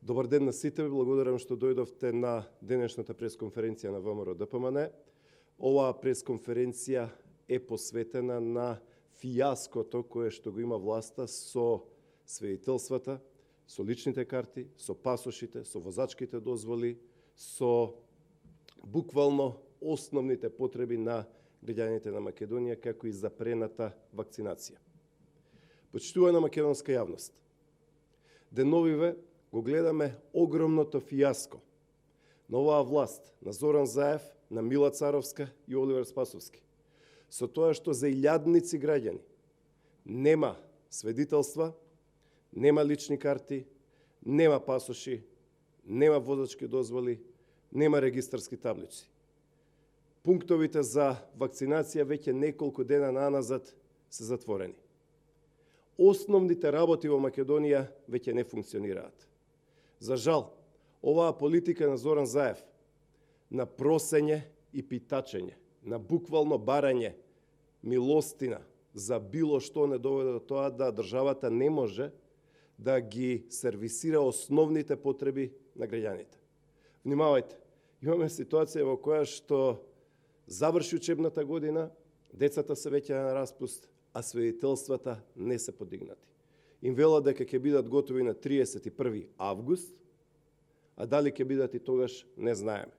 Добар ден на сите, ви благодарам што дојдовте на денешната пресконференција на ВМРО ДПМН. Оваа пресконференција е посветена на фијаското кое што го има власта со свидетелствата, со личните карти, со пасошите, со возачките дозволи, со буквално основните потреби на граѓаните на Македонија, како и запрената вакцинација. Почитувана македонска јавност, деновиве го гледаме огромното фијаско на оваа власт, на Зоран Заев, на Мила Царовска и Оливер Спасовски. Со тоа што за илјадници граѓани нема свидетелства, нема лични карти, нема пасоши, нема возачки дозволи, нема регистарски таблици. Пунктовите за вакцинација веќе неколку дена наназад се затворени. Основните работи во Македонија веќе не функционираат. За жал, оваа политика на Зоран Заев на просење и питачење, на буквално барање милостина за било што не доведе до тоа да државата не може да ги сервисира основните потреби на граѓаните. Внимавајте, имаме ситуација во која што заврши учебната година, децата се веќе на распуст, а свидетелствата не се подигнати. Им велат дека ќе бидат готови на 31. август, а дали ќе бидат и тогаш не знаеме.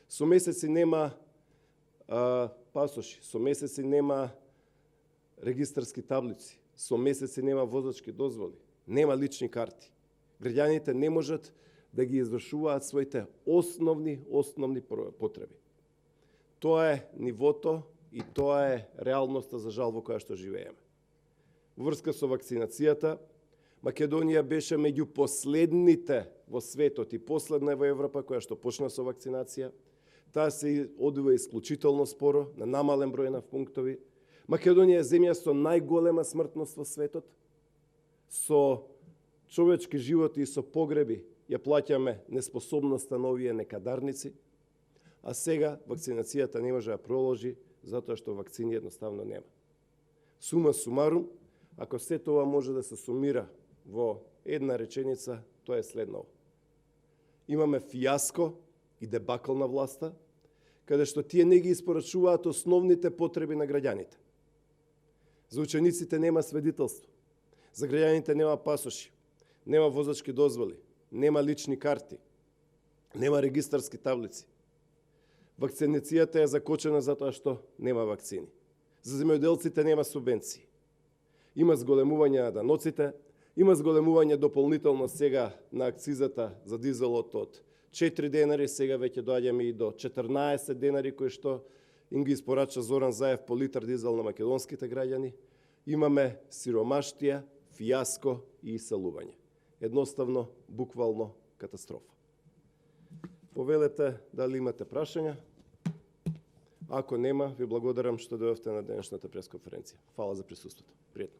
Со месеци нема пасоши, со месеци нема регистарски таблици, со месеци нема возачки дозволи, нема лични карти. Граѓаните не можат да ги извршуваат своите основни потреби. Тоа е нивото и тоа е реалноста за жал во која што живееме. Во врска со вакцинацијата, Македонија беше меѓу последните во светот и последна во Европа која што почна со вакцинација. Таа се одвива исклучително споро, на намален број на пунктови. Македонија е земја со најголема смртност во светот. Со човечки животи и со погреби ја плаќаме неспособноста на овие некадарници, а сега вакцинацијата не може да проложи затоа што вакцини едноставно нема. Сума сумарум, ако се тоа може да се сумира во една реченица, тоа е следново. Имаме фијаско и дебакл на власта, каде што тие не ги испорачуваат основните потреби на граѓаните. За учениците нема свидетелство, за граѓаните нема пасоши, нема возачки дозволи, нема лични карти, нема регистарски таблици. Вакцинацијата е закочена затоа што нема вакцини. За земјоделците нема субвенции. Има зголемување на даноците, има зголемување дополнително сега на акцизата за дизелот од 4 денари, сега веќе доаѓаме и до 14 денари кои што им ги испорача Зоран Заев по литар дизел на македонските граѓани. Имаме сиромаштија, фијаско и иселување. Едноставно, буквално катастрофа. Повелете дали имате прашања. Ако нема, ви благодарам што дојдовте на денешната пресконференција. Фала за присуството. Пријатно.